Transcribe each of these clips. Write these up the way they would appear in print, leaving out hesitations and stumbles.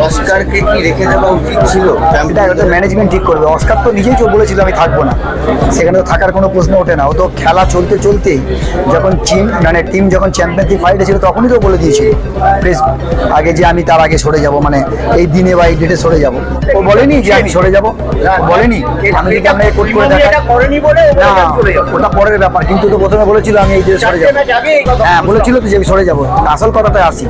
অস্কারকে কি রেখে দেওয়া উচিত ছিল? এটা ম্যানেজমেন্ট ঠিক করবে। অস্কার তো নিজেই বলেছিল আমি থাকবো না, সেখানে তো থাকার কোনো প্রশ্ন ওঠে না। ও তো খেলা চলতে চলতেই যখন টিম যখন চ্যাম্পিয়নশিপ ফাইটে ছিল তখনই তো বলে দিয়েছিল প্রেস আগে যে আমি তার আগে সরে যাব, মানে এই দিনে বা এই ডেটে সরে যাব। ও বলেনি যে আমি সরে যাব, বলেনি। আমি যদি আপনাকে কোট করে দেখাই, না ওটা পরের ব্যাপার, কিন্তু তো প্রথমে বলেছিল আমি এই ডেটে সরে যাবো। হ্যাঁ বলেছিল তো যে আমি সরে যাবো। আসল কথাটাই আসি,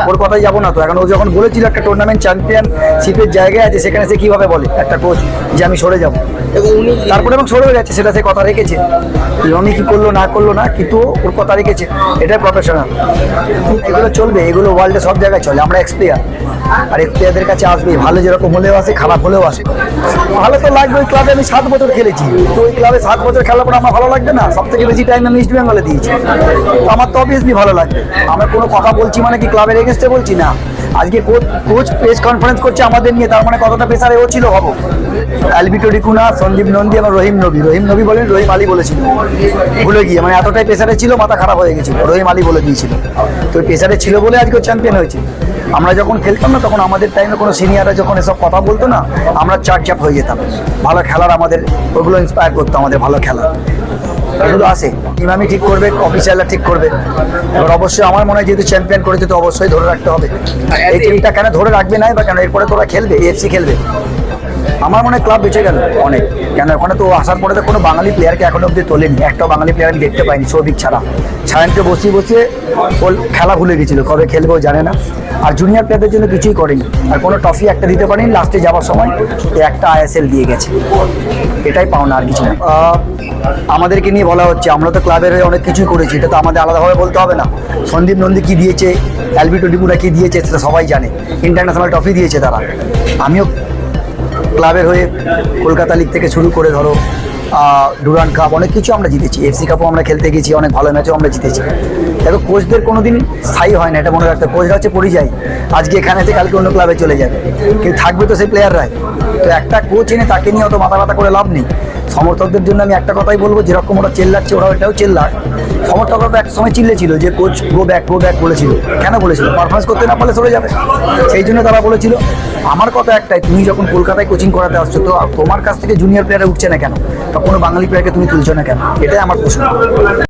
ওর কথাই যাবো না তো। এখন ও যখন বলেছিল একটা টুর্নামেন্ট চ্যাম্পিয়নশিপের জায়গায় আছে, সেখানে সে কিভাবে বলে একটা কোচ যে আমি সরে যাবো? তারপরে এবং সরে যাচ্ছে, সেটা সে কথা রেখেছে। রনি কি করলো না করলো না, কিন্তু ওর কথা রেখেছে। এটাই প্রফেশনাল, এগুলো চলবে, এগুলো ওয়ার্ল্ডে সব জায়গায় চলে। আমরা এক্সপ্লেয়ার, আর এক্সপ্লেয়ারদের কাছে আসবে ভালো, যেরকম হলেও আসে খারাপ হলেও আসে। ভালো তো লাগবে। ওই ক্লাবে আমি 7 বছর খেলেছি, তো ওই ক্লাবে 7 বছর খেলার পর আমার ভালো লাগবে না? সব থেকে বেশি টাইম আমি ইস্ট বেঙ্গলে দিয়েছি, তো আমার তো অবভিয়াসলি ভালো লাগবে। আমরা কোনো কথা বলছি মানে কি ক্লাবের এগেনস্টে বলছি না। আজকে কোচ প্রেস কনফারেন্স করছে আমাদের নিয়ে, তার মানে কতটা প্রেসারে ও ছিল হবো। অ্যালবিটো ডিকুনা, সন্দীপ নন্দী এবং রহিম নবী বলেন, রহিম আলী বলেছিল ভুলে গিয়ে, মানে এতটাই প্রেসারে ছিল মাথা খারাপ হয়ে গেছিল। রহিম আলী বলে দিয়েছিল, তো প্রেসারে ছিল বলে আজকে চ্যাম্পিয়ন হয়েছে। আমরা যখন খেলতাম না তখন আমাদের টাইমে কোনো সিনিয়ররা যখন এসব কথা বলতো না, আমরা চাপ হয়ে যেতাম। ভালো খেলার আমাদের ওগুলো ইন্সপায়ার করতো, আমাদের ভালো খেলা এগুলো আসে। ইমামি ঠিক করবে, অফিসিয়ালরা ঠিক করবে। এবার অবশ্যই আমার মনে হয় যেহেতু চ্যাম্পিয়ন করেছে তো অবশ্যই ধরে রাখতে হবে। এই টিমটা কেন ধরে রাখবে না বা কেন এরপরে তোরা খেলবে, এএফসি খেলবে? আমার মনে হয় ক্লাব বেঁচে গেল অনেক। কেন ওখানে তো আসার পরে তো কোনো বাঙালি প্লেয়ারকে এখনো অব্দি তোলেনি, একটাও বাঙালি প্লেয়ার আমি দেখতে পাইনি। সৌভিক ছাড়া সায়নকে বসিয়ে খেলা ভুলে গেছিলো, কবে খেলবেও জানে না। আর জুনিয়র প্লেয়ারদের জন্য কিছুই করেনি, আর কোনো ট্রফি একটা দিতে পারেনি। লাস্টে যাওয়ার সময় একটা আইএসএল দিয়ে গেছে, এটাই পাওনা, আর কিছু না। আমাদেরকে নিয়ে বলা হচ্ছে, আমরা তো ক্লাবের হয়ে অনেক কিছুই করেছি, এটা তো আমাদের আলাদাভাবে বলতে হবে না। সন্দীপ নন্দী কী দিয়েছে, অ্যালবিটো ডিকুনা কী দিয়েছে সেটা সবাই জানে। ইন্টারন্যাশনাল ট্রফি দিয়েছে তারা। আমিও ক্লাবের হয়ে কলকাতা লিগ থেকে শুরু করে ধরো ডুরান্ড কাপ অনেক কিছু আমরা জিতেছি। এফসি কাপও আমরা খেলতে গেছি, অনেক ভালো ম্যাচও আমরা জিতেছি। দেখো কোচদের কোনো দিন স্থায়ী হয় না, এটা মনে রাখতে। কোচরা হচ্ছে পরিযায়ী, আজকে এখানে আছে কালকে অন্য ক্লাবে চলে যাবে, কিন্তু থাকবে তো সেই প্লেয়াররাই। তো একটা কোচ এনে তাকে নিয়ে অত মাথা করে লাভ নেই। সমর্থকদের জন্য আমি একটা কথাই বলবো, যেরকম ওরা চেল্লাচ্ছে ওরা এটাও চেল্লাক। সমর্থকরা তো এক সময় চিল্লেছিল যে কোচ গো ব্যাক বলেছিল। কেন বলেছিল? পারফরমেন্স করতে না পারলে সরে যাবে, সেই জন্য তারা বলেছিল। আমার কথা একটাই, তুমি যখন কলকাতায় কোচিং করাতে আসছো, তো তোমার কাছ থেকে জুনিয়র প্লেয়ারে উঠছে না কেন, বা কোনো বাঙালি প্লেয়ারকে তুমি তুলছো না কেন? এটাই আমার প্রশ্ন।